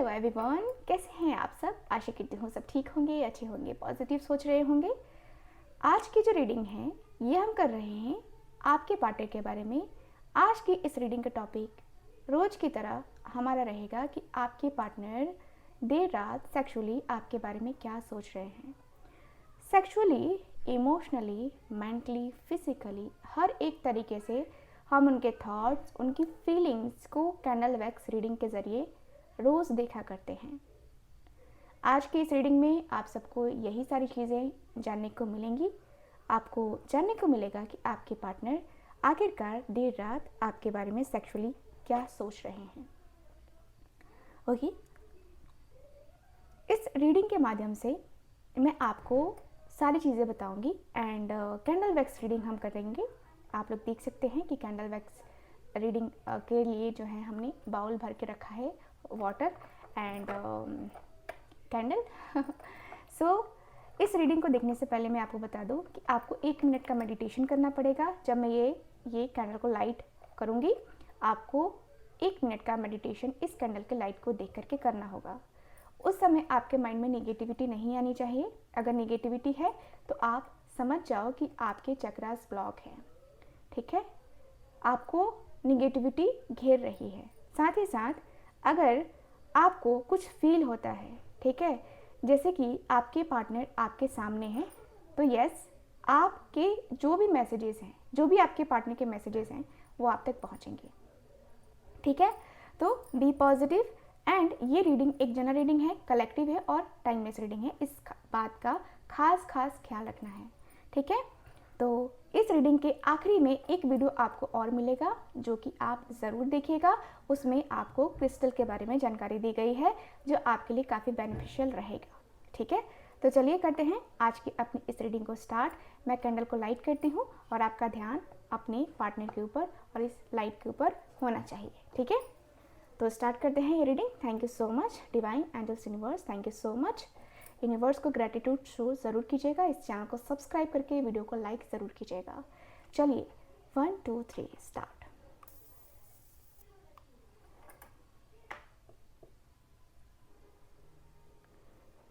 Hello everyone, कैसे हैं आप सब। आशा करती हूँ सब ठीक होंगे, अच्छे होंगे, पॉजिटिव सोच रहे होंगे। आज की जो रीडिंग है ये हम कर रहे हैं आपके पार्टनर के बारे में। आज की इस रीडिंग का टॉपिक रोज़ की तरह हमारा रहेगा कि आपके पार्टनर देर रात सेक्सुअली आपके बारे में क्या सोच रहे हैं। सेक्सुअली, इमोशनली, मेंटली, फिजिकली, हर एक तरीके से हम उनके थॉट्स, उनकी फीलिंग्स को कैंडल वैक्स रीडिंग के ज़रिए रोज़ देखा करते हैं। आज की इस रीडिंग में आप सबको यही सारी चीज़ें जानने को मिलेंगी। आपको जानने को मिलेगा कि आपके पार्टनर आखिरकार देर रात आपके बारे में सेक्सुअली क्या सोच रहे हैं। ओके, इस रीडिंग के माध्यम से मैं आपको सारी चीज़ें बताऊंगी एंड कैंडल वैक्स रीडिंग हम करेंगे। आप लोग देख सकते हैं कि कैंडल वैक्स रीडिंग के लिए जो है हमने बाउल भर के रखा है वाटर एंड कैंडल। सो इस रीडिंग को देखने से पहले मैं आपको बता दूं कि आपको 1 मिनट का मेडिटेशन करना पड़ेगा। जब मैं ये कैंडल को लाइट करूंगी, आपको 1 मिनट का मेडिटेशन इस कैंडल के लाइट को देख करके करना होगा। उस समय आपके माइंड में नेगेटिविटी नहीं आनी चाहिए। अगर नेगेटिविटी है तो आप समझ जाओ कि आपके चक्रास ब्लॉक हैं। ठीक है, आपको नेगेटिविटी घेर रही है। साथ ही साथ अगर आपको कुछ फील होता है, ठीक है, जैसे कि आपके पार्टनर आपके सामने हैं, तो यस, आपके जो भी मैसेजेस हैं, जो भी आपके पार्टनर के मैसेजेस हैं, वो आप तक पहुंचेंगे। ठीक है, तो बी पॉजिटिव। एंड ये रीडिंग एक जनरल रीडिंग है, कलेक्टिव है और टाइमलेस रीडिंग है। इस बात का खास ख्याल रखना है। ठीक है, तो इस रीडिंग के आखिरी में एक वीडियो आपको और मिलेगा जो कि आप ज़रूर देखिएगा। उसमें आपको क्रिस्टल के बारे में जानकारी दी गई है जो आपके लिए काफ़ी बेनिफिशियल रहेगा। ठीक है, तो चलिए करते हैं आज की अपनी इस रीडिंग को स्टार्ट। मैं कैंडल को लाइट करती हूँ और आपका ध्यान अपने पार्टनर के ऊपर और इस लाइट के ऊपर होना चाहिए। ठीक है, तो स्टार्ट करते हैं ये reading. Thank you so much divine angels universe, thank you so much. Universe को ग्रेटिट्यूड शो ज़रूर कीजिएगा। इस चैनल को सब्सक्राइब करके वीडियो को लाइक ज़रूर कीजिएगा। चलिए 1 2 3 स्टार्ट।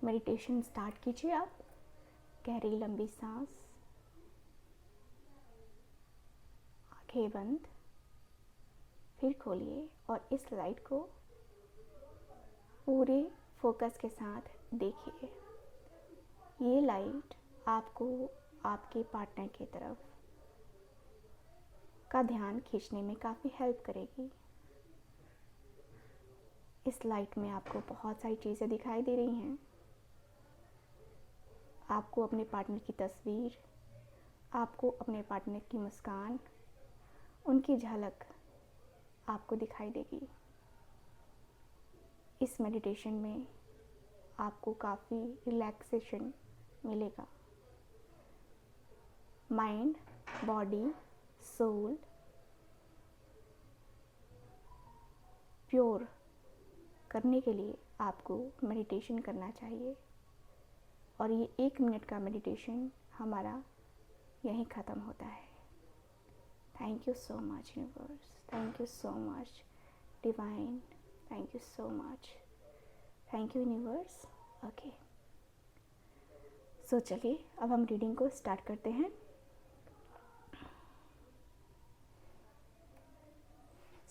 मेडिटेशन स्टार्ट कीजिए आप। गहरी लंबी सांस, आंखें बंद, फिर खोलिए और इस लाइट को पूरे फोकस के साथ देखिए। ये लाइट आपको आपके पार्टनर की तरफ का ध्यान खींचने में काफ़ी हेल्प करेगी। इस लाइट में आपको बहुत सारी चीज़ें दिखाई दे रही हैं। आपको अपने पार्टनर की तस्वीर, आपको अपने पार्टनर की मुस्कान, उनकी झलक आपको दिखाई देगी। इस मेडिटेशन में आपको काफ़ी रिलैक्सेशन मिलेगा। माइंड, बॉडी, सोल प्योर करने के लिए आपको मेडिटेशन करना चाहिए। और ये 1 मिनट का मेडिटेशन हमारा यहीं ख़त्म होता है। Thank you so much universe, thank you so much divine, thank you so much, thank you universe. Okay, so चलिए अब हम रीडिंग को स्टार्ट करते हैं।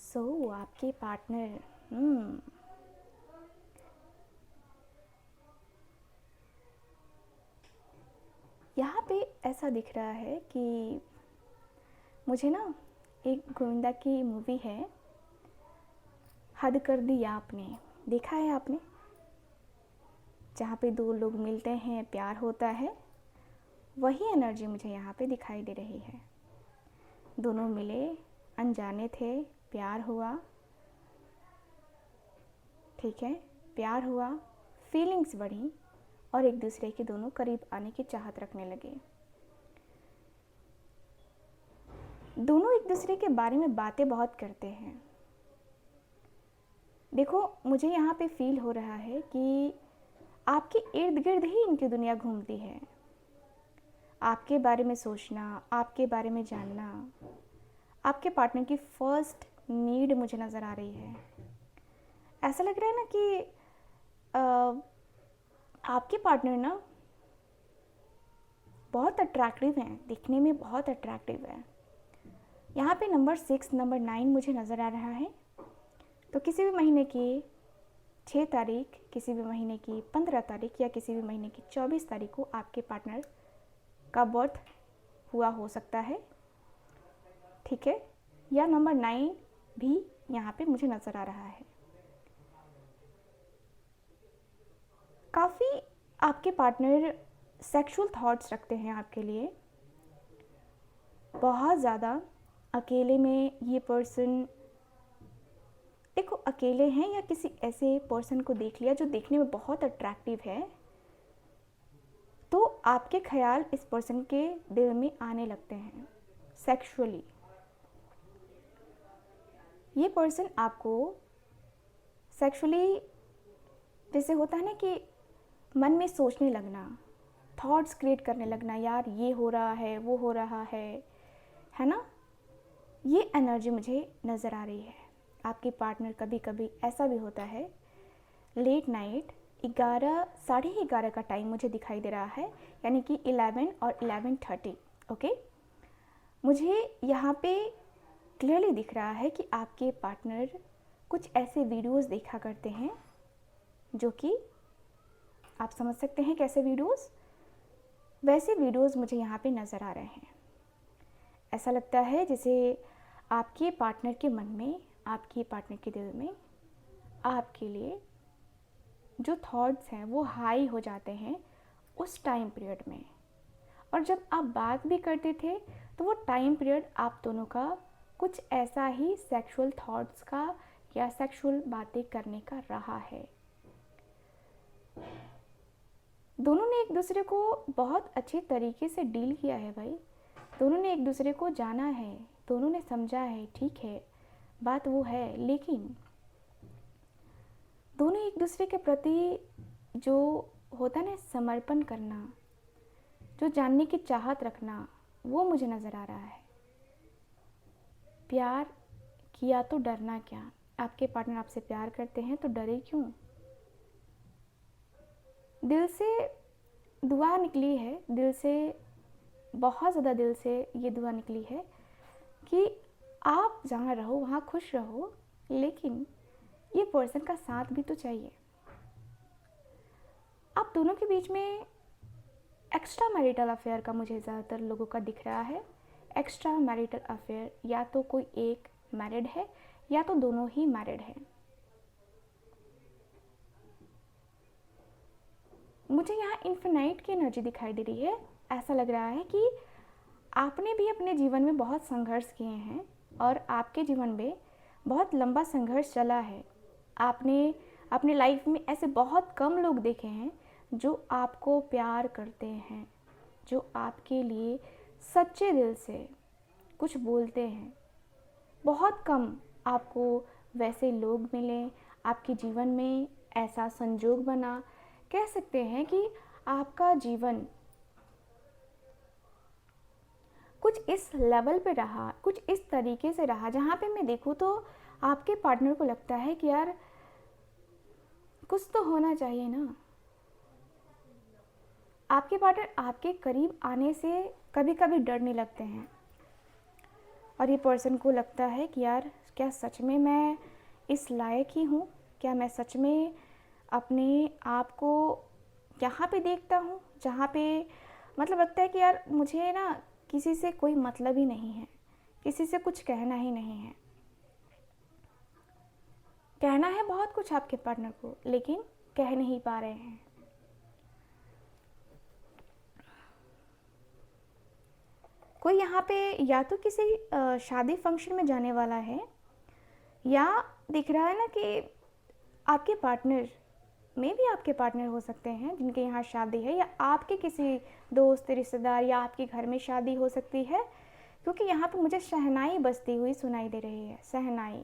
सो आपके पार्टनर यहाँ पे ऐसा दिख रहा है कि मुझे ना एक गोविंदा की मूवी है, हद कर दी आपने, देखा है आपने, जहाँ पे 2 लोग मिलते हैं, प्यार होता है, वही एनर्जी मुझे यहाँ पे दिखाई दे रही है। दोनों मिले, अनजाने थे, प्यार हुआ, ठीक है, प्यार हुआ, फीलिंग्स बढ़ी और एक दूसरे के दोनों करीब आने की चाहत रखने लगे। दोनों एक दूसरे के बारे में बातें बहुत करते हैं। देखो, मुझे यहाँ पे फील हो रहा है कि आपके इर्द गिर्द ही इनकी दुनिया घूमती है। आपके बारे में सोचना, आपके बारे में जानना, आपके पार्टनर की फर्स्ट नीड मुझे नज़र आ रही है। ऐसा लग रहा है ना कि आपके पार्टनर ना बहुत अट्रैक्टिव हैं, दिखने में बहुत अट्रैक्टिव है। यहाँ पे नंबर 6, नंबर 9 मुझे नज़र आ रहा है। तो किसी भी महीने की 6 तारीख, किसी भी महीने की 15 तारीख या किसी भी महीने की 24 तारीख को आपके पार्टनर का बर्थ हुआ हो सकता है, ठीक है। या नंबर 9 भी यहाँ पे मुझे नज़र आ रहा है। काफ़ी आपके पार्टनर सेक्सुअल थॉट्स रखते हैं आपके लिए, बहुत ज़्यादा। अकेले में ये पर्सन, देखो अकेले हैं या किसी ऐसे पर्सन को देख लिया जो देखने में बहुत अट्रैक्टिव है, तो आपके ख्याल इस पर्सन के दिल में आने लगते हैं सेक्सुअली। ये पर्सन आपको सेक्सुअली, जैसे होता है ना कि मन में सोचने लगना, थॉट्स क्रिएट करने लगना, यार ये हो रहा है, वो हो रहा है ना। ये एनर्जी मुझे नज़र आ रही है। आपके पार्टनर कभी कभी ऐसा भी होता है, लेट नाइट 11, साढ़े 11 का टाइम मुझे दिखाई दे रहा है, यानी कि 11 और 11:30, ओके। मुझे यहाँ पे क्लियरली दिख रहा है कि आपके पार्टनर कुछ ऐसे वीडियोस देखा करते हैं जो कि आप समझ सकते हैं कैसे वीडियोस, वैसे वीडियोस मुझे यहाँ पे नज़र आ रहे हैं। ऐसा लगता है जैसे आपके पार्टनर के मन में, आपके पार्टनर के दिल में आपके लिए जो थॉट्स हैं वो हाई हो जाते हैं उस टाइम पीरियड में। और जब आप बात भी करते थे तो वो टाइम पीरियड आप दोनों का कुछ ऐसा ही सेक्सुअल थॉट्स का या सेक्सुअल बातें करने का रहा है। दोनों ने एक दूसरे को बहुत अच्छे तरीके से डील किया है भाई, दोनों ने एक दूसरे को जाना है, दोनों ने समझा है, ठीक है बात वो है, लेकिन दोनों एक दूसरे के प्रति जो होता है ना समर्पण करना, जो जानने की चाहत रखना, वो मुझे नज़र आ रहा है। प्यार किया तो डरना क्या, आपके पार्टनर आपसे प्यार करते हैं तो डरे क्यों। दिल से दुआ निकली है, दिल से, बहुत ज़्यादा दिल से ये दुआ निकली है कि आप जहाँ रहो वहाँ खुश रहो, लेकिन ये पर्सन का साथ भी तो चाहिए। आप दोनों के बीच में एक्स्ट्रा मैरिटल अफेयर का मुझे ज़्यादातर लोगों का दिख रहा है। एक्स्ट्रा मैरिटल अफेयर, या तो कोई एक मैरिड है या तो दोनों ही मैरिड हैं। मुझे यहाँ इन्फिनाइट की एनर्जी दिखाई दे रही है। ऐसा लग रहा है कि आपने भी अपने जीवन में बहुत संघर्ष किए हैं और आपके जीवन में बहुत लंबा संघर्ष चला है। आपने अपनी लाइफ में ऐसे बहुत कम लोग देखे हैं जो आपको प्यार करते हैं, जो आपके लिए सच्चे दिल से कुछ बोलते हैं। बहुत कम आपको वैसे लोग मिले, आपके जीवन में ऐसा संजोग बना, कह सकते हैं कि आपका जीवन कुछ इस लेवल पे रहा, कुछ इस तरीके से रहा जहाँ पे मैं देखूँ तो आपके पार्टनर को लगता है कि यार कुछ तो होना चाहिए ना। आपके पार्टनर आपके करीब आने से कभी कभी डरने लगते हैं और ये पर्सन को लगता है कि यार क्या सच में मैं इस लायक ही हूँ, क्या मैं सच में अपने आप को यहाँ पे देखता हूँ जहाँ पे, मतलब लगता है कि यार मुझे ना किसी से कोई मतलब ही नहीं है, किसी से कुछ कहना ही नहीं है। कहना है बहुत कुछ आपके पार्टनर को, लेकिन कह नहीं पा रहे हैं। कोई यहाँ पे या तो किसी शादी फंक्शन में जाने वाला है, या दिख रहा है ना कि आपके पार्टनर में भी आपके पार्टनर हो सकते हैं जिनके यहाँ शादी है, या आपके किसी दोस्त रिश्तेदार या आपके घर में शादी हो सकती है, क्योंकि यहाँ पे मुझे शहनाई बजती हुई सुनाई दे रही है, शहनाई,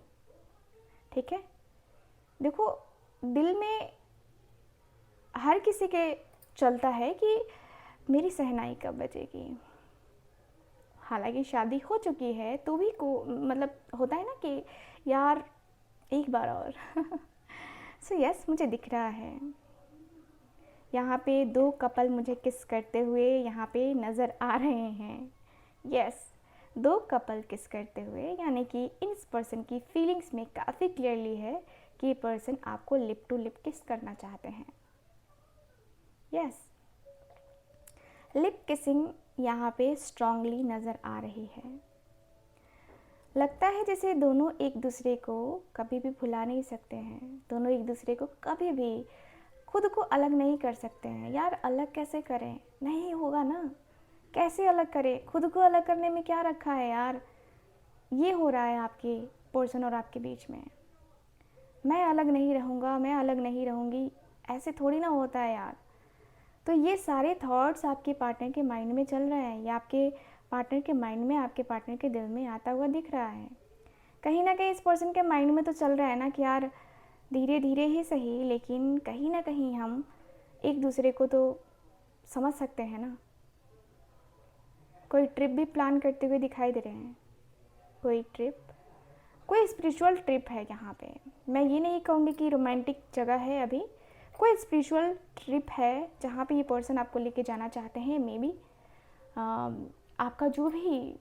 ठीक है। देखो दिल में हर किसी के चलता है कि मेरी शहनाई कब बजेगी। हालांकि शादी हो चुकी है तो भी को मतलब होता है ना कि यार एक बार और सो यस, मुझे दिख रहा है यहाँ पे 2 कपल मुझे किस करते हुए यहाँ पे नज़र आ रहे हैं। यस, 2 कपल किस करते हुए, यानी कि इस पर्सन की फीलिंग्स में काफ़ी क्लियरली है कि ये पर्सन आपको लिप टू लिप किस करना चाहते हैं। यस, लिप किसिंग यहाँ पे स्ट्रांगली नज़र आ रही है। लगता है जैसे दोनों एक दूसरे को कभी भी भुला नहीं सकते हैं, दोनों एक दूसरे को कभी भी खुद को अलग नहीं कर सकते हैं। यार अलग कैसे करें, नहीं होगा ना, कैसे अलग करें, खुद को अलग करने में क्या रखा है यार। ये हो रहा है आपके पर्सन और आपके बीच में, मैं अलग नहीं रहूँगा, मैं अलग नहीं रहूँगी, ऐसे थोड़ी ना होता है यार। तो ये सारे थॉट्स आपके पार्टनर के माइंड में चल रहे हैं, या आपके पार्टनर के माइंड में, आपके पार्टनर के दिल में आता हुआ दिख रहा है। कहीं ना कहीं इस पर्सन के माइंड में तो चल रहा है ना कि यार धीरे धीरे ही सही, लेकिन कहीं ना कहीं हम एक दूसरे को तो समझ सकते हैं ना। कोई ट्रिप भी प्लान करते हुए दिखाई दे रहे हैं, कोई ट्रिप, कोई स्पिरिचुअल ट्रिप है यहाँ पे। मैं ये नहीं कहूँगी कि रोमांटिक जगह है, अभी कोई स्पिरिचुअल ट्रिप है जहाँ पे ये पर्सन आपको लेके जाना चाहते हैं। मे बी आपका जो भी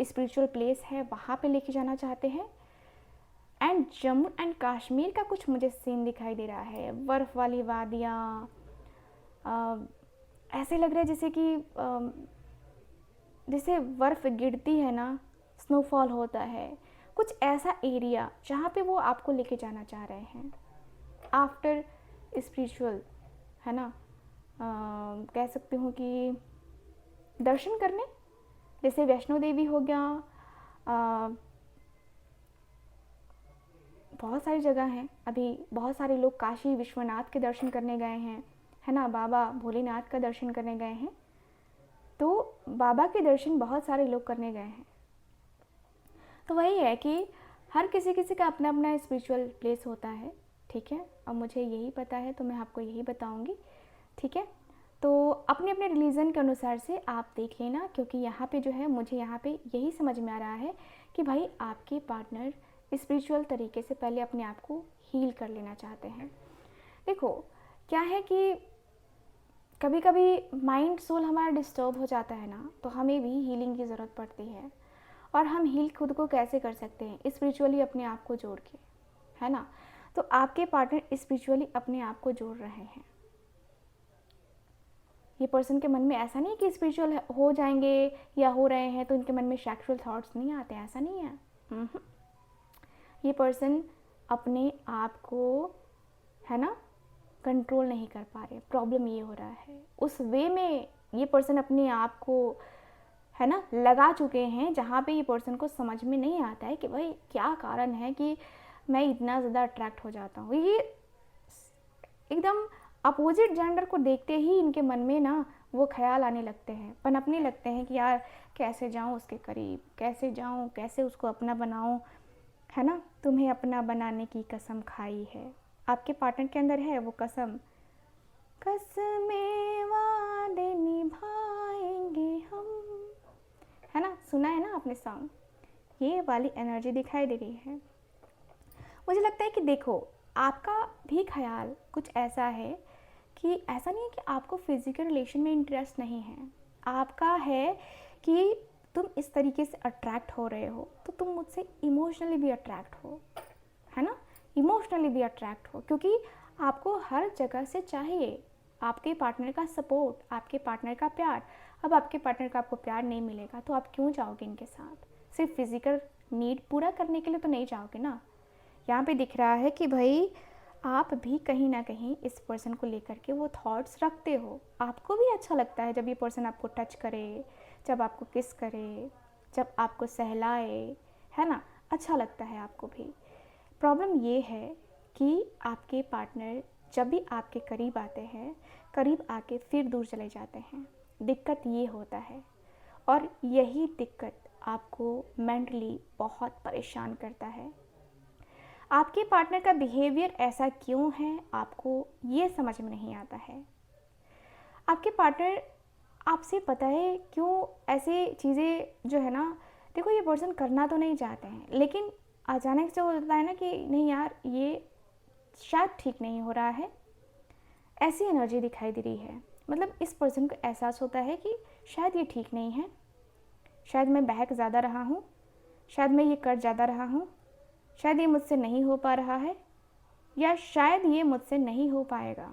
स्पिरिचुअल प्लेस है वहाँ पे लेके जाना चाहते हैं। एंड जम्मू एंड कश्मीर का कुछ मुझे सीन दिखाई दे रहा है, बर्फ़ वाली वादियाँ, ऐसे लग रहा है जैसे कि जैसे बर्फ़ गिरती है ना, स्नोफॉल होता है, कुछ ऐसा एरिया जहाँ पे वो आपको लेके जाना चाह रहे हैं आफ्टर स्पिरिचुअल, है ना। कह सकती हूँ कि दर्शन करने, जैसे वैष्णो देवी हो गया, बहुत सारी जगह हैं। अभी बहुत सारे लोग काशी विश्वनाथ के दर्शन करने गए हैं, है ना, बाबा भोलेनाथ का दर्शन करने गए हैं। तो बाबा के दर्शन बहुत सारे लोग करने गए हैं। तो वही है कि हर किसी किसी का अपना अपना स्पिरिचुअल प्लेस होता है, ठीक है। अब मुझे यही पता है तो मैं आपको यही बताऊंगी, ठीक है। तो अपने अपने रिलीजन के अनुसार से आप देख लेना, क्योंकि यहाँ पे जो है मुझे यहाँ पे यही समझ में आ रहा है कि भाई आपके पार्टनर स्पिरिचुअल तरीके से पहले अपने आप को हील कर लेना चाहते हैं। देखो क्या है कि कभी कभी माइंड सोल हमारा डिस्टर्ब हो जाता है ना, तो हमें भी हीलिंग की ज़रूरत पड़ती है। और हम हील खुद को कैसे कर सकते हैं, स्पिरिचुअली अपने आप को जोड़ के, है ना। तो आपके पार्टनर स्पिरिचुअली अपने आप को जोड़ रहे हैं। ये पर्सन के मन में ऐसा नहीं कि स्पिरिचुअल हो जाएंगे या हो रहे हैं तो इनके मन में सेक्सुअल थॉट्स नहीं आते, ऐसा नहीं है। ये पर्सन अपने आप को, है ना, कंट्रोल नहीं कर पा रहे। प्रॉब्लम ये हो रहा है, उस वे में ये पर्सन अपने आप को, है ना, लगा चुके हैं जहाँ पे ये पर्सन को समझ में नहीं आता है कि भाई क्या कारण है कि मैं इतना ज़्यादा अट्रैक्ट हो जाता हूँ। ये एकदम अपोजिट जेंडर को देखते ही इनके मन में ना वो ख्याल आने लगते हैं, पनपने लगते हैं कि यार कैसे जाऊँ उसके करीब, कैसे जाऊँ, कैसे उसको अपना बनाऊँ, है ना। तुम्हें अपना बनाने की कसम खाई है, आपके पार्टनर के अंदर है वो कसम, कसमें वादे निभाएंगे हम, है ना, सुना है ना आपने सॉन्ग। ये वाली एनर्जी दिखाई दे रही है। मुझे लगता है कि देखो आपका भी ख्याल कुछ ऐसा है कि ऐसा नहीं है कि आपको फिजिकल रिलेशन में इंटरेस्ट नहीं है, आपका है कि तुम इस तरीके से अट्रैक्ट हो रहे हो तो तुम मुझसे इमोशनली भी अट्रैक्ट हो, है ना, इमोशनली भी अट्रैक्ट हो, क्योंकि आपको हर जगह से चाहिए आपके पार्टनर का सपोर्ट, आपके पार्टनर का प्यार। अब आपके पार्टनर का आपको प्यार नहीं मिलेगा तो आप क्यों जाओगे इनके साथ, सिर्फ फिजिकल नीड पूरा करने के लिए तो नहीं जाओगे ना। यहाँ पे दिख रहा है कि भाई आप भी कहीं ना कहीं इस पर्सन को लेकर के वो थॉट्स रखते हो। आपको भी अच्छा लगता है जब ये पर्सन आपको टच करे, जब आपको किस करे, जब आपको सहलाए, है ना, अच्छा लगता है आपको भी। प्रॉब्लम ये है कि आपके पार्टनर जब भी आपके करीब आते हैं, करीब आके फिर दूर चले जाते हैं। दिक्कत ये होता है, और यही दिक्कत आपको मेंटली बहुत परेशान करता है। आपके पार्टनर का बिहेवियर ऐसा क्यों है आपको ये समझ में नहीं आता है। आपके पार्टनर आपसे पता है क्यों ऐसे चीज़ें जो है ना, देखो ये पर्सन करना तो नहीं चाहते हैं, लेकिन अचानक से होता है ना कि नहीं यार ये शायद ठीक नहीं हो रहा है, ऐसी एनर्जी दिखाई दे रही है। मतलब इस पर्सन को एहसास होता है कि शायद ये ठीक नहीं है, शायद मैं बहक ज़्यादा रहा हूँ, शायद मैं ये कर ज़्यादा रहा हूँ, शायद ये मुझसे नहीं हो पा रहा है, या शायद ये मुझसे नहीं हो पाएगा।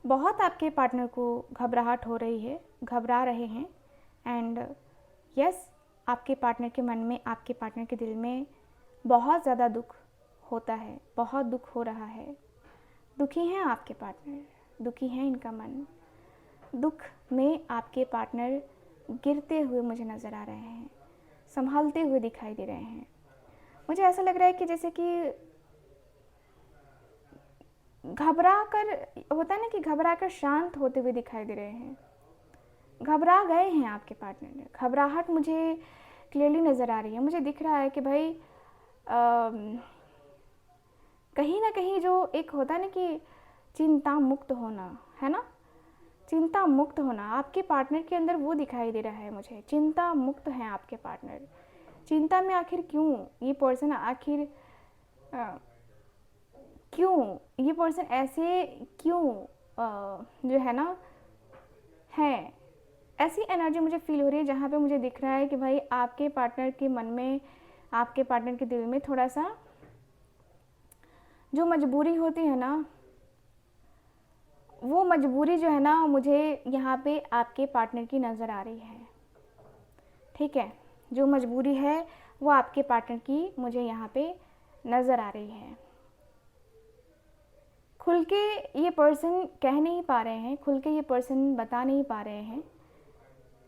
बहुत आपके पार्टनर को घबराहट हो रही है, घबरा रहे हैं। एंड यस, आपके पार्टनर के मन में, आपके पार्टनर के दिल में बहुत ज़्यादा दुख होता है, बहुत दुख हो रहा है। दुखी हैं आपके पार्टनर, दुखी हैं इनका मन। दुख में आपके पार्टनर गिरते हुए मुझे नज़र आ रहे हैं, संभालते हुए दिखाई दे रहे हैं। मुझे ऐसा लग रहा है कि जैसे कि घबरा कर, होता है ना कि घबरा कर शांत होते हुए दिखाई दे रहे हैं। घबरा गए हैं आपके पार्टनर, घबराहट मुझे क्लियरली नज़र आ रही है। मुझे दिख रहा है कि भाई कहीं ना कहीं जो एक होता है ना कि चिंता मुक्त होना, है ना, चिंता मुक्त होना आपके पार्टनर के अंदर वो दिखाई दे रहा है मुझे। चिंता मुक्त है आपके पार्टनर। चिंता में आखिर क्यों ये पर्सन, आखिर क्यों ये पर्सन ऐसे क्यों जो है ना है, ऐसी एनर्जी मुझे फील हो रही है जहाँ पे मुझे दिख रहा है कि भाई आपके पार्टनर के मन में, आपके पार्टनर के दिल में थोड़ा सा जो मजबूरी होती है ना, वो मजबूरी जो है ना, मुझे यहाँ पे आपके पार्टनर की नज़र आ रही है। ठीक है, जो मजबूरी है वो आपके पार्टनर की मुझे यहाँ पे नज़र आ रही है। खुल के ये पर्सन कह नहीं पा रहे हैं, खुल के ये पर्सन बता नहीं पा रहे हैं,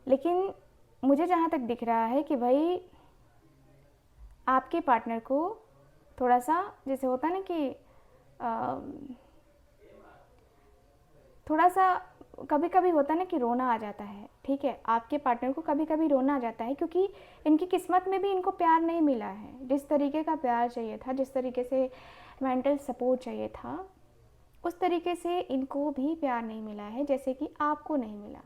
लेकिन मुझे जहाँ तक दिख रहा है कि भाई आपके पार्टनर को थोड़ा सा, जैसे होता है ना कि थोड़ा सा कभी कभी होता है ना कि रोना आ जाता है। ठीक है, आपके पार्टनर को कभी कभी रोना आ जाता है, क्योंकि इनकी किस्मत में भी इनको प्यार नहीं मिला है। जिस तरीके का प्यार चाहिए था, जिस तरीके से मेंटल सपोर्ट चाहिए था, उस तरीके से इनको भी प्यार नहीं मिला है, जैसे कि आपको नहीं मिला।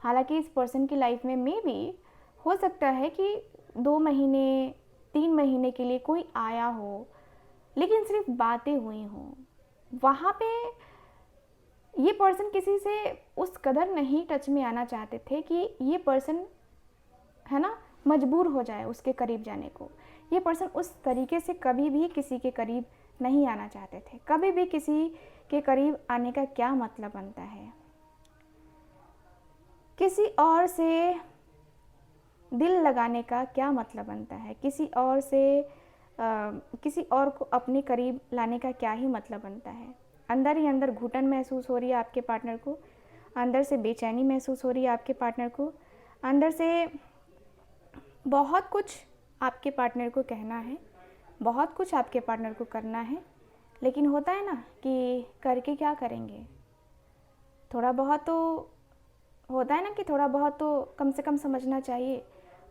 हालांकि इस पर्सन की लाइफ में भी हो सकता है कि 2 महीने 3 महीने के लिए कोई आया हो, लेकिन सिर्फ बातें हुई हों। वहाँ पे ये पर्सन किसी से उस कदर नहीं टच में आना चाहते थे कि ये पर्सन, है ना, मजबूर हो जाए उसके करीब जाने को। ये पर्सन उस तरीके से कभी भी किसी के करीब नहीं आना चाहते थे। कभी भी किसी के करीब आने का क्या मतलब बनता है, किसी और से दिल लगाने का क्या मतलब बनता है, किसी और से किसी और को अपने करीब लाने का क्या ही मतलब बनता है। अंदर ही अंदर घुटन महसूस हो रही है आपके पार्टनर को, अंदर से बेचैनी महसूस हो रही है आपके पार्टनर को, अंदर से बहुत कुछ आपके पार्टनर को कहना है, बहुत कुछ आपके पार्टनर को करना है, लेकिन होता है ना कि करके क्या करेंगे। थोड़ा बहुत तो होता है ना कि थोड़ा बहुत तो कम से कम समझना चाहिए,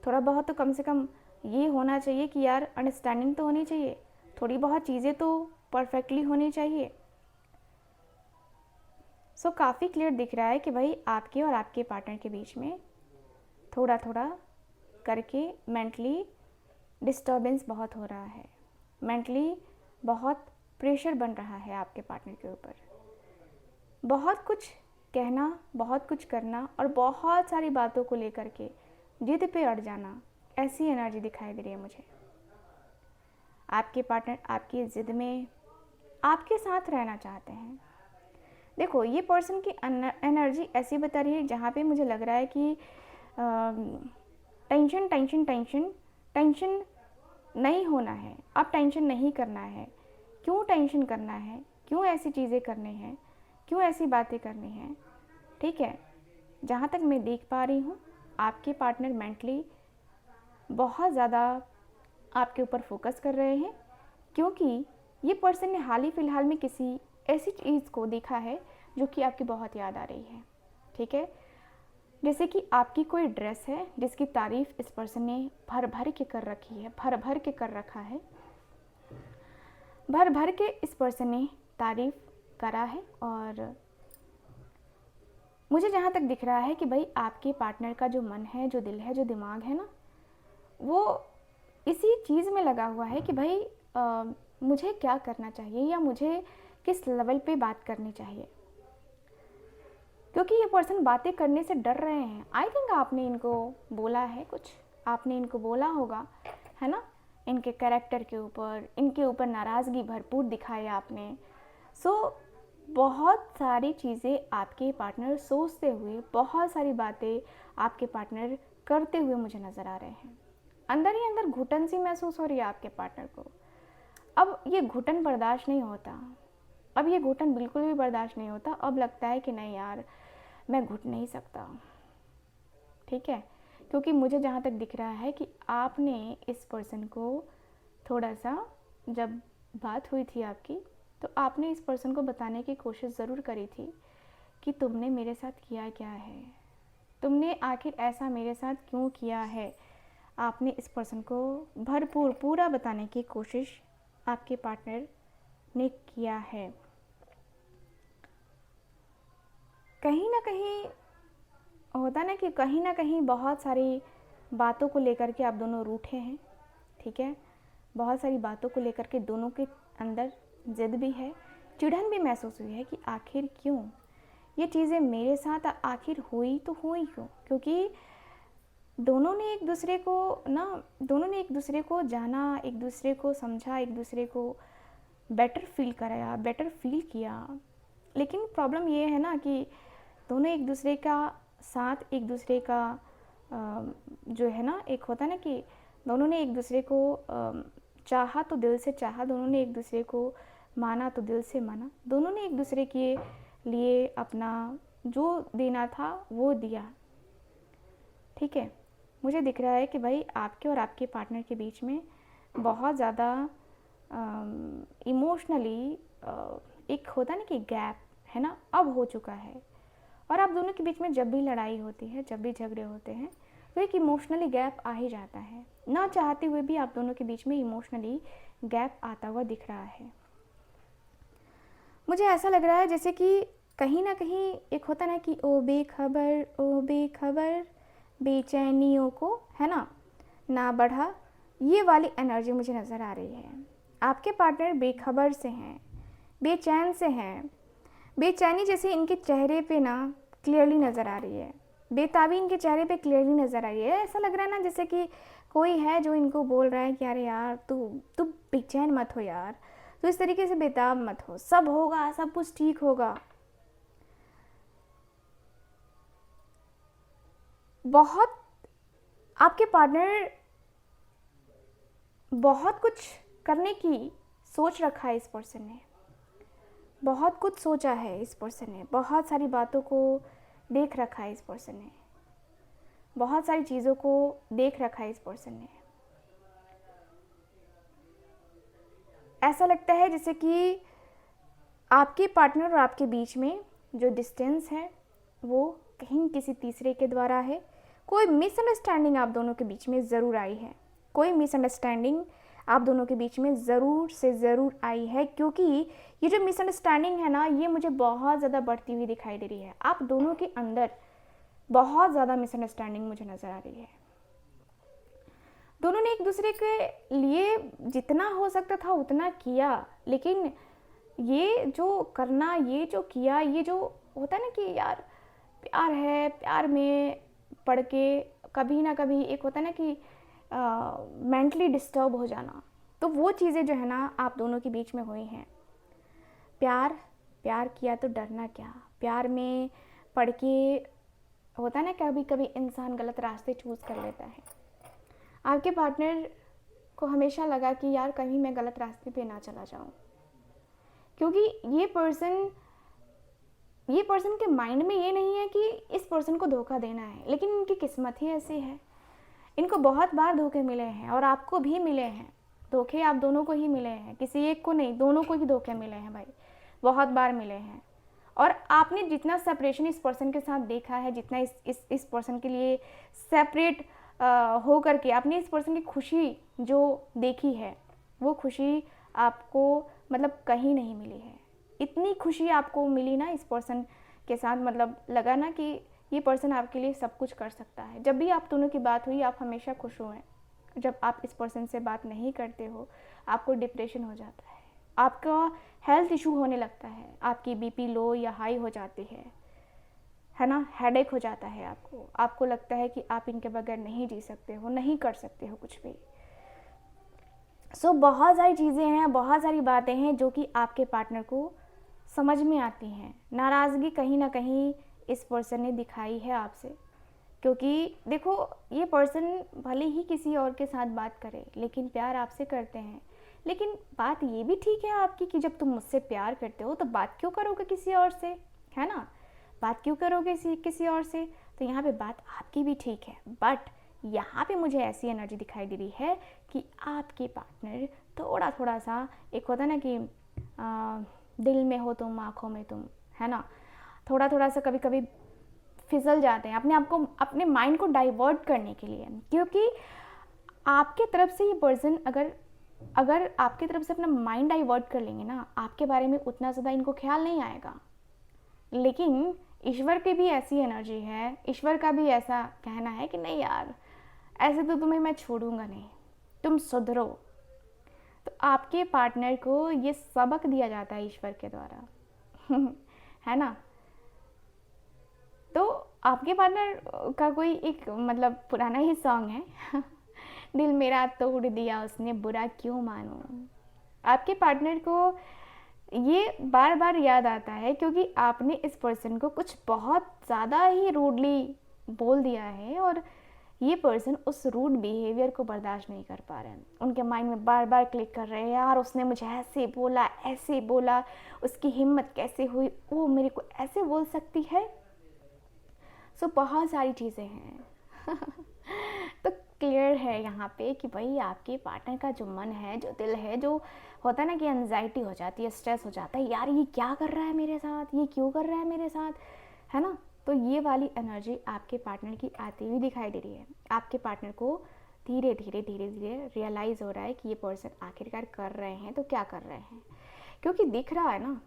थोड़ा बहुत तो कम से कम ये होना चाहिए कि यार अंडरस्टैंडिंग तो होनी चाहिए, थोड़ी बहुत चीज़ें तो परफेक्टली होनी चाहिए। सो काफ़ी क्लियर दिख रहा है कि भाई आपके और आपके पार्टनर के बीच में थोड़ा थोड़ा करके मेंटली डिस्टर्बेंस बहुत हो रहा है, मेंटली बहुत प्रेशर बन रहा है आपके पार्टनर के ऊपर। बहुत कुछ कहना, बहुत कुछ करना और बहुत सारी बातों को लेकर के जिद पे अड़ जाना, ऐसी एनर्जी दिखाई दे रही है मुझे। आपके पार्टनर आपकी जिद में आपके साथ रहना चाहते हैं। देखो, ये पर्सन की एनर्जी ऐसी बता रही है जहाँ पे मुझे लग रहा है कि टेंशन टेंशन टेंशन टेंशन नहीं होना है, अब टेंशन नहीं करना है। क्यों टेंशन करना है, क्यों ऐसी चीज़ें करनी हैं, क्यों ऐसी बातें करनी हैं। ठीक है, जहाँ तक मैं देख पा रही हूँ आपके पार्टनर मेंटली बहुत ज़्यादा आपके ऊपर फोकस कर रहे हैं, क्योंकि ये पर्सन ने हाल ही फ़िलहाल में किसी ऐसी चीज़ को देखा है जो कि आपकी बहुत याद आ रही है। ठीक है, जैसे कि आपकी कोई ड्रेस है जिसकी तारीफ़ इस पर्सन ने भर भर के कर रखी है, भर भर के कर रखा है, भर भर के इस पर्सन ने तारीफ़ करा है। और मुझे जहाँ तक दिख रहा है कि भाई आपके पार्टनर का जो मन है, जो दिल है, जो दिमाग है ना, वो इसी चीज़ में लगा हुआ है कि भाई मुझे क्या करना चाहिए या मुझे किस लेवल पे बात करनी चाहिए, क्योंकि ये पर्सन बातें करने से डर रहे हैं। आई थिंक आपने इनको बोला है कुछ, आपने इनको बोला होगा, है ना, इनके कैरेक्टर के ऊपर, इनके ऊपर नाराज़गी भरपूर दिखाई आपने। सो बहुत सारी चीज़ें आपके पार्टनर सोचते हुए, बहुत सारी बातें आपके पार्टनर करते हुए मुझे नज़र आ रहे हैं। अंदर ही अंदर घुटन सी महसूस हो रही है आपके पार्टनर को। अब ये घुटन बर्दाश्त नहीं होता, अब ये घुटन बिल्कुल भी बर्दाश्त नहीं होता। अब लगता है कि नहीं यार, मैं घुट नहीं सकता, ठीक है, क्योंकि मुझे जहाँ तक दिख रहा है कि आपने इस पर्सन को थोड़ा सा, जब बात हुई थी आपकी, तो आपने इस पर्सन को बताने की कोशिश ज़रूर करी थी कि तुमने मेरे साथ किया क्या है, तुमने आखिर ऐसा मेरे साथ क्यों किया है। आपने इस पर्सन को भरपूर पूरा बताने की कोशिश आपके पार्टनर ने किया है। कहीं ना कहीं होता ना कि कहीं ना कहीं बहुत सारी बातों को लेकर के आप दोनों रूठे हैं, ठीक है, बहुत सारी बातों को लेकर के दोनों के अंदर जिद भी है, चिढ़न भी महसूस हुई है कि आखिर क्यों ये चीज़ें मेरे साथ आखिर हुई तो हुई क्यों, क्योंकि दोनों ने एक दूसरे को दोनों ने एक दूसरे को जाना, एक दूसरे को समझा, एक दूसरे को बेटर फील कराया, बेटर फील किया। लेकिन प्रॉब्लम ये है ना कि दोनों एक दूसरे का साथ, एक दूसरे का जो है ना, एक होता है ना कि दोनों ने एक दूसरे को चाहा तो दिल से चाहा, दोनों ने एक दूसरे को माना तो दिल से माना, दोनों ने एक दूसरे के लिए अपना जो देना था वो दिया, ठीक है। मुझे दिख रहा है कि भाई आपके और आपके पार्टनर के बीच में बहुत ज़्यादा इमोशनली एक होता ना कि गैप है ना, अब हो चुका है। और आप दोनों के बीच में जब भी लड़ाई होती है, जब भी झगड़े होते हैं, तो एक इमोशनली गैप आ ही जाता है। ना चाहते हुए भी आप दोनों के बीच में इमोशनली गैप आता हुआ दिख रहा है। मुझे ऐसा लग रहा है जैसे कि कहीं ना कहीं एक होता ना कि ओ बेखबर बेचैनियों को, है ना बढ़ा, ये वाली एनर्जी मुझे नज़र आ रही है। आपके पार्टनर बेखबर से हैं, बेचैन से हैं, बेचैनी जैसे इनके चेहरे पे ना क्लियरली नज़र आ रही है, बेताबी इनके चेहरे पे क्लियरली नज़र आ रही है। ऐसा लग रहा है ना जैसे कि कोई है जो इनको बोल रहा है कि अरे यार तू बेचैन मत हो यार, तो इस तरीके से बेताब मत हो, सब होगा, सब कुछ ठीक होगा। बहुत आपके पार्टनर बहुत कुछ करने की सोच रखा है इस पर्सन ने, बहुत कुछ सोचा है इस पर्सन ने, बहुत सारी बातों को देख रखा है इस पर्सन ने, बहुत सारी चीज़ों को देख रखा है इस पर्सन ने। ऐसा लगता है जैसे कि आपके पार्टनर और आपके बीच में जो डिस्टेंस है वो कहीं किसी तीसरे के द्वारा है। कोई मिसअंडरस्टैंडिंग आप दोनों के बीच में ज़रूर आई है, कोई मिसअंडरस्टैंडिंग आप दोनों के बीच में ज़रूर से ज़रूर आई है, क्योंकि ये जो मिसअंडरस्टैंडिंग है ना, ये मुझे बहुत ज़्यादा बढ़ती हुई दिखाई दे रही है। आप दोनों के अंदर बहुत ज़्यादा मिसअंडरस्टैंडिंग मुझे नज़र आ रही है। दोनों ने एक दूसरे के लिए जितना हो सकता था उतना किया, लेकिन ये जो करना, ये जो किया, ये जो होता है ना कि यार प्यार है, प्यार में पड़ के कभी ना कभी एक होता है ना कि मेंटली डिस्टर्ब हो जाना, तो वो चीज़ें जो है ना आप दोनों के बीच में हुई हैं। प्यार किया तो डरना क्या, प्यार में पड़ के होता है ना कभी कभी इंसान गलत रास्ते चूज़ कर लेता है। आपके पार्टनर को हमेशा लगा कि यार कहीं मैं गलत रास्ते पे ना चला जाऊं, क्योंकि ये पर्सन के माइंड में ये नहीं है कि इस पर्सन को धोखा देना है, लेकिन इनकी किस्मत ही ऐसी है। इनको बहुत बार धोखे मिले हैं और आपको भी मिले हैं धोखे, आप दोनों को ही मिले हैं, किसी एक को नहीं, दोनों को ही धोखे मिले हैं भाई, बहुत बार मिले हैं। और आपने जितना सेपरेशन इस पर्सन के साथ देखा है, जितना इस पर्सन के लिए सेपरेट हो करके आपने इस पर्सन की खुशी जो देखी है, वो खुशी आपको मतलब कहीं नहीं मिली है। इतनी खुशी आपको मिली ना इस पर्सन के साथ, मतलब लगा ना कि ये पर्सन आपके लिए सब कुछ कर सकता है। जब भी आप दोनों की बात हुई आप हमेशा खुश हुए। जब आप इस पर्सन से बात नहीं करते हो आपको डिप्रेशन हो जाता है। आपका हेल्थ इशू होने लगता है, आपकी बीपी लो या हाई हो जाती है ना, हेडेक हो जाता है आपको, आपको लगता है कि आप इनके बगैर नहीं जी सकते हो, नहीं कर सकते हो कुछ भी। बहुत सारी चीज़ें हैं, बहुत सारी बातें हैं जो कि आपके पार्टनर को समझ में आती हैं। नाराज़गी कहीं ना कहीं इस पर्सन ने दिखाई है आपसे, क्योंकि देखो ये पर्सन भले ही किसी और के साथ बात करे लेकिन प्यार आपसे करते हैं। लेकिन बात ये भी ठीक है आपकी कि जब तुम मुझसे प्यार करते हो तो बात क्यों करोगे किसी और से, है ना, बात क्यों करोगे किसी और से। तो यहाँ पे बात आपकी भी ठीक है, बट यहाँ पे मुझे ऐसी एनर्जी दिखाई दे रही है कि आपके पार्टनर थोड़ा थोड़ा सा, एक होता है ना कि दिल में हो तुम आँखों में तुम, है ना, थोड़ा थोड़ा सा कभी कभी फिसल जाते हैं अपने आप को, अपने माइंड को डाइवर्ट करने के लिए। क्योंकि आपके तरफ से ये पर्सन अगर आपकी तरफ से अपना माइंड डाइवर्ट कर लेंगे ना, आपके बारे में उतना ज़्यादा इनको ख्याल नहीं आएगा। लेकिन ईश्वर की भी ऐसी एनर्जी है, ईश्वर का भी ऐसा कहना है कि नहीं यार, ऐसे तो तुम्हें मैं छोड़ूंगा नहीं, तुम सुधरो। तो आपके पार्टनर को ये सबक दिया जाता है ईश्वर के द्वारा है ना। तो आपके पार्टनर का कोई एक मतलब पुराना ही सॉन्ग है दिल मेरा तोड़ दिया उसने बुरा क्यों मानूं। आपके पार्टनर को ये बार बार याद आता है क्योंकि आपने इस पर्सन को कुछ बहुत ज़्यादा ही रूडली बोल दिया है, और ये पर्सन उस रूड बिहेवियर को बर्दाश्त नहीं कर पा रहे हैं। उनके माइंड में बार बार क्लिक कर रहे हैं, यार उसने मुझे ऐसे बोला, उसकी हिम्मत कैसे हुई, वो मेरे को ऐसे बोल सकती है। बहुत सारी चीज़ें हैं तो क्लियर है यहाँ पे कि भाई आपके पार्टनर का जो मन है, जो दिल है, जो होता है ना कि एंजाइटी हो जाती है, स्ट्रेस हो जाता है, यार ये क्या कर रहा है मेरे साथ, ये क्यों कर रहा है मेरे साथ, है ना। तो ये वाली एनर्जी आपके पार्टनर की आती हुई दिखाई दे रही है। आपके पार्टनर को धीरे धीरे धीरे धीरे रियलाइज़ हो रहा है कि ये पर्सन आखिरकार कर रहे हैं तो क्या कर रहे हैं, क्योंकि दिख रहा है ना,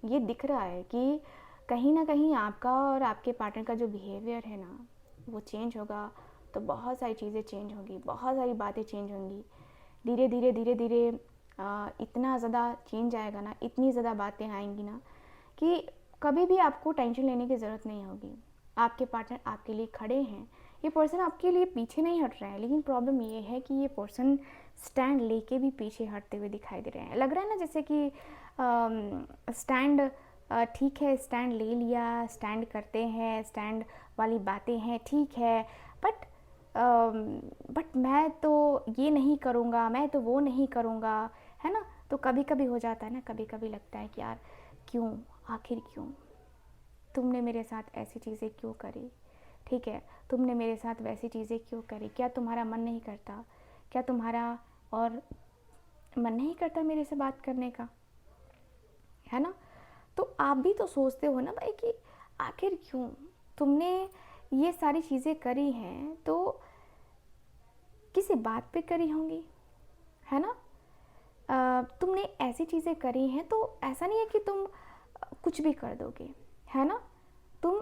ये दिख रहा है कि कहीं ना कहीं आपका और आपके पार्टनर का जो बिहेवियर है ना वो चेंज होगा, तो बहुत सारी चीज़ें चेंज होंगी, बहुत सारी बातें चेंज होंगी। धीरे धीरे धीरे धीरे इतना ज़्यादा चेंज आएगा ना, इतनी ज़्यादा बातें आएंगी ना कि कभी भी आपको टेंशन लेने की ज़रूरत नहीं होगी। आपके पार्टनर आपके लिए खड़े हैं, ये पर्सन आपके लिए पीछे नहीं हट रहे हैं। लेकिन प्रॉब्लम ये है कि ये पर्सन स्टैंड लेके भी पीछे हटते हुए दिखाई दे रहे हैं। लग रहा है ना जैसे कि स्टैंड ठीक है, स्टैंड ले लिया, स्टैंड करते हैं, स्टैंड वाली बातें हैं, ठीक है, बट मैं तो ये नहीं करूँगा, मैं तो वो नहीं करूँगा, है ना। तो कभी कभी हो जाता है ना, कभी कभी लगता है कि यार क्यों, आखिर क्यों तुमने मेरे साथ ऐसी चीज़ें क्यों करी, ठीक है, तुमने मेरे साथ वैसी चीज़ें क्यों करी, क्या तुम्हारा मन नहीं करता, क्या तुम्हारा और मन नहीं करता मेरे से बात करने का, है ना। तो आप भी तो सोचते हो ना भाई कि आखिर क्यों तुमने ये सारी चीज़ें करी हैं, तो किसी बात पे करी होंगी, है ना। तुमने ऐसी चीज़ें करी हैं तो ऐसा नहीं है कि तुम कुछ भी कर दोगे, है ना, तुम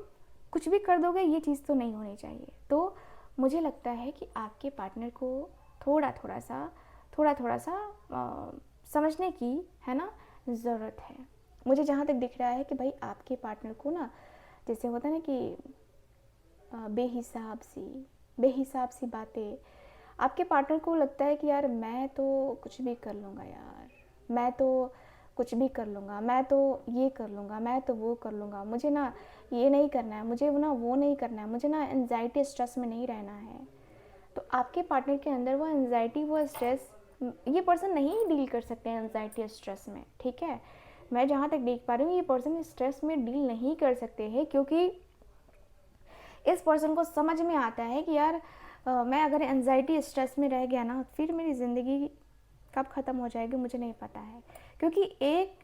कुछ भी कर दोगे, ये चीज़ तो नहीं होनी चाहिए। तो मुझे लगता है कि आपके पार्टनर को थोड़ा थोड़ा सा समझने की, है ना, ज़रूरत है। मुझे जहाँ तक दिख रहा है कि भाई आपके पार्टनर को ना, जैसे होता है ना कि बेहिसाब सी बातें, आपके पार्टनर को लगता है कि यार मैं तो कुछ भी कर लूँगा यार, मैं तो कुछ भी कर लूँगा, मैं तो ये कर लूँगा, मैं तो वो कर लूँगा, मुझे ना ये नहीं करना है, मुझे ना वो नहीं करना है, मुझे ना एंजाइटी स्ट्रेस में नहीं रहना है। तो आपके पार्टनर के अंदर वो एंजाइटी, वो स्ट्रेस, ये पर्सन नहीं डील कर सकते हैं एंजाइटी स्ट्रेस में, ठीक है। मैं जहाँ तक देख पा रही हूँ ये पर्सन स्ट्रेस में डील नहीं कर सकते हैं, क्योंकि इस पर्सन को समझ में आता है कि यार मैं अगर एंजाइटी स्ट्रेस में रह गया ना, फिर मेरी ज़िंदगी कब ख़त्म हो जाएगी मुझे नहीं पता है। क्योंकि एक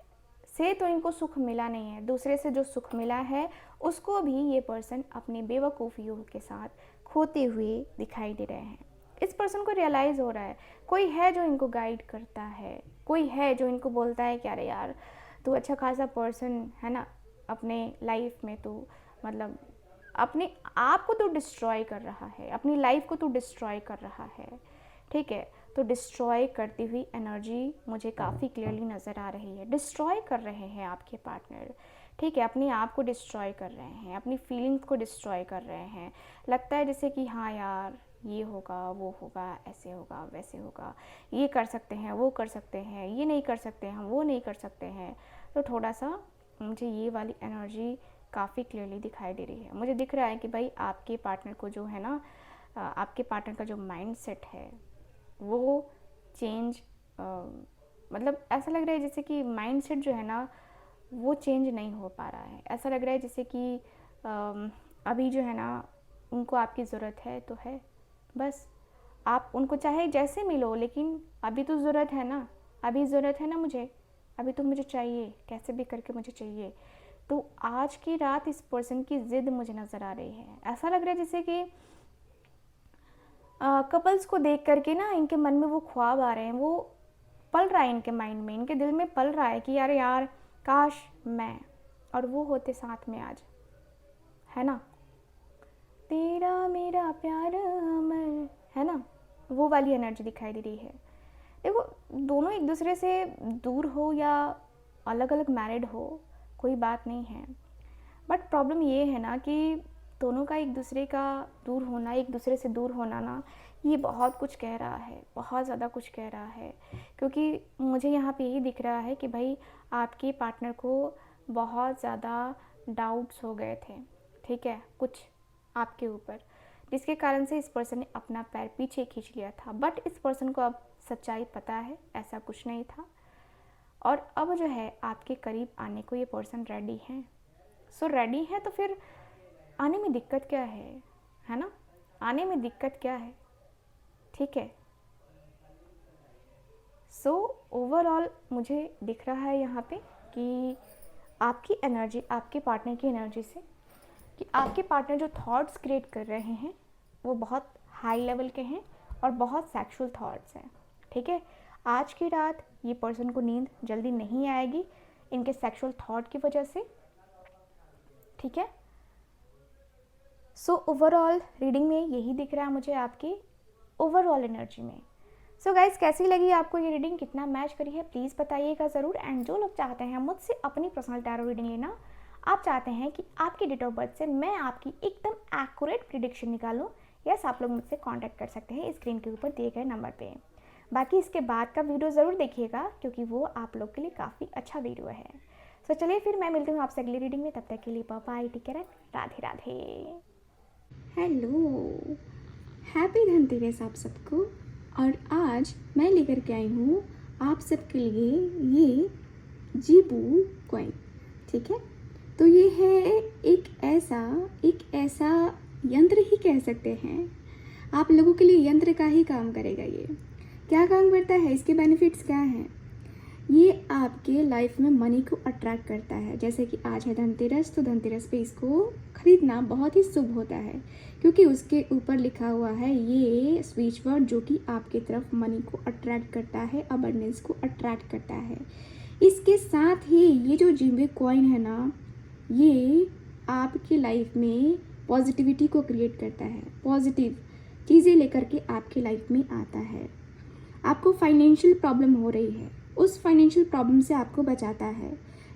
से तो इनको सुख मिला नहीं है, दूसरे से जो सुख मिला है उसको भी ये पर्सन अपनी बेवकूफ़ियों के साथ खोते हुए दिखाई दे रहे हैं। इस पर्सन को रियलाइज़ हो रहा है कोई है जो इनको गाइड करता है, कोई है जो इनको बोलता है कि अरे यार तू अच्छा खासा पर्सन है ना, अपने लाइफ में तू मतलब अपने आप को तो डिस्ट्रॉय कर रहा है, अपनी लाइफ को तो डिस्ट्रॉय कर रहा है, ठीक है। तो डिस्ट्रॉय करती हुई एनर्जी मुझे काफ़ी क्लियरली नज़र आ रही है। डिस्ट्रॉय कर रहे हैं आपके पार्टनर, ठीक है, अपने आप को डिस्ट्रॉय कर रहे हैं, अपनी फीलिंग्स को डिस्ट्रॉय कर रहे हैं। लगता है जैसे कि हाँ यार, ये होगा, वो होगा, ऐसे होगा, वैसे होगा, ये कर सकते हैं, वो कर सकते हैं, ये नहीं कर सकते हैं, वो नहीं कर सकते हैं। तो थोड़ा सा मुझे ये वाली एनर्जी काफ़ी क्लियरली दिखाई दे रही है। मुझे दिख रहा है कि भाई आपके पार्टनर को जो है ना, आपके पार्टनर का जो माइंड सेट है वो चेंज, मतलब ऐसा लग रहा है जैसे कि माइंड सेट जो है ना वो चेंज नहीं हो पा रहा है। ऐसा लग रहा है जैसे कि अभी जो है ना उनको आपकी ज़रूरत है तो है, बस आप उनको चाहे जैसे मिलो, लेकिन अभी तो ज़रूरत है ना, अभी ज़रूरत है ना मुझे, अभी तो मुझे चाहिए, कैसे भी करके मुझे चाहिए। तो आज की रात इस पर्सन की ज़िद मुझे नज़र आ रही है। ऐसा लग रहा है जैसे कि कपल्स को देख करके ना इनके मन में वो ख्वाब आ रहे हैं, वो पल रहा है इनके माइंड में, इनके दिल में पल रहा है कि यार यार काश मैं और वो होते साथ में आज, है ना, तेरा मेरा प्यार अमर, है ना, वो वाली एनर्जी दिखाई दे रही है। देखो, दोनों एक दूसरे से दूर हो या अलग अलग मैरिड हो, कोई बात नहीं है, बट प्रॉब्लम ये है ना कि दोनों का एक दूसरे का दूर होना, एक दूसरे से दूर होना ना, ये बहुत कुछ कह रहा है, बहुत ज़्यादा कुछ कह रहा है। क्योंकि मुझे यहाँ पे यही दिख रहा है कि भाई आपके पार्टनर को बहुत ज़्यादा डाउट्स हो गए थे, ठीक है, कुछ आपके ऊपर, जिसके कारण से इस पर्सन ने अपना पैर पीछे खींच लिया था। बट इस पर्सन को अब सच्चाई पता है, ऐसा कुछ नहीं था, और अब जो है आपके करीब आने को ये पर्सन रेडी है। सो रेडी है तो फिर आने में दिक्कत क्या है ना, आने में दिक्कत क्या है, ठीक है। सो ओवरऑल मुझे दिख रहा है यहाँ पे कि आपकी एनर्जी, आपके पार्टनर की एनर्जी से, कि आपके पार्टनर जो थॉट्स क्रिएट कर रहे हैं वो बहुत हाई लेवल के हैं और बहुत सेक्सुअल थॉट्स हैं, ठीक है। आज की रात ये पर्सन को नींद जल्दी नहीं आएगी इनके सेक्सुअल थॉट की वजह से, ठीक है। सो ओवरऑल रीडिंग में यही दिख रहा है मुझे आपकी ओवरऑल एनर्जी में। सो गाइज, कैसी लगी आपको ये रीडिंग, कितना मैच करी है, प्लीज़ बताइएगा ज़रूर। एंड जो लोग चाहते हैं मुझसे अपनी पर्सनल टैरो रीडिंग लेना, आप चाहते हैं कि आपकी डेट ऑफ बर्थ से मैं आपकी एकदम एक्यूरेट प्रिडिक्शन निकालूं, यस, आप लोग मुझसे कांटेक्ट कर सकते हैं स्क्रीन के ऊपर दिए गए नंबर पे। बाकी इसके बाद का वीडियो ज़रूर देखिएगा क्योंकि वो आप लोग के लिए काफ़ी अच्छा वीडियो है। सो चलिए फिर मैं मिलती हूँ आपसे अगली रीडिंग में, तब तक के लिए bye bye, take care, Radhe Radhe. Hello, happy Dhanteras आप सबको। और आज मैं लेकर के आई हूँ आप सबके लिए ये जीबू कॉइन, ठीक है। तो ये है एक ऐसा यंत्र ही कह सकते हैं, आप लोगों के लिए यंत्र का ही काम करेगा। ये क्या काम करता है, इसके बेनिफिट्स क्या हैं, ये आपके लाइफ में मनी को अट्रैक्ट करता है। जैसे कि आज है धनतेरस, तो धनतेरस पे इसको खरीदना बहुत ही शुभ होता है क्योंकि उसके ऊपर लिखा हुआ है ये स्विच वर्ड जो कि आपकी तरफ मनी को अट्रैक्ट करता है, अबंडेंस को अट्रैक्ट करता है। इसके साथ ही ये जो जिम्बे कॉइन है ना, ये आपकी लाइफ में पॉजिटिविटी को क्रिएट करता है, पॉजिटिव चीज़ें लेकर के आपकी लाइफ में आता है। आपको फाइनेंशियल प्रॉब्लम हो रही है, उस फाइनेंशियल प्रॉब्लम से आपको बचाता है।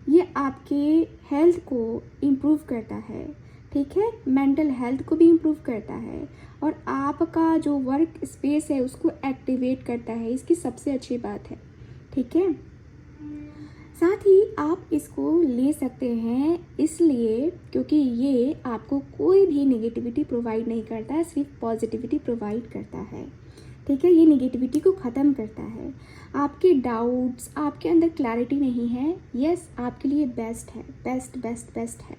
ये आपके हेल्थ को इम्प्रूव करता है, ठीक है, मेंटल हेल्थ को भी इम्प्रूव करता है और आपका जो वर्क स्पेस है उसको एक्टिवेट करता है। इसकी सबसे अच्छी बात है, ठीक है। साथ ही आप इसको ले सकते हैं इसलिए क्योंकि ये आपको कोई भी नेगेटिविटी प्रोवाइड नहीं करता है, सिर्फ पॉजिटिविटी प्रोवाइड करता है, ठीक है। ये नेगेटिविटी को ख़त्म करता है। आपके डाउट्स, आपके अंदर क्लैरिटी नहीं है, यस, आपके लिए बेस्ट है, बेस्ट है,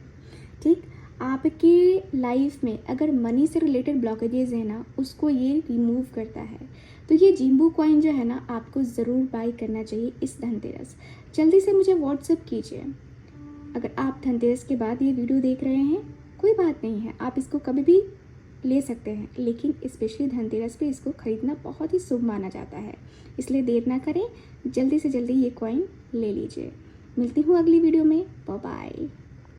ठीक। आपके लाइफ में अगर मनी से रिलेटेड ब्लॉकेजेस है ना, उसको ये रिमूव करता है। तो ये जिम्बू कॉइन जो है ना, आपको ज़रूर बाय करना चाहिए इस धनतेरस। जल्दी से मुझे व्हाट्सएप कीजिए। अगर आप धनतेरस के बाद ये वीडियो देख रहे हैं, कोई बात नहीं है, आप इसको कभी भी ले सकते हैं, लेकिन स्पेशली धनतेरस पे इसको खरीदना बहुत ही शुभ माना जाता है, इसलिए देर ना करें, जल्दी से जल्दी ये कॉइन ले लीजिए। मिलती हूँ अगली वीडियो में, बाय बाय।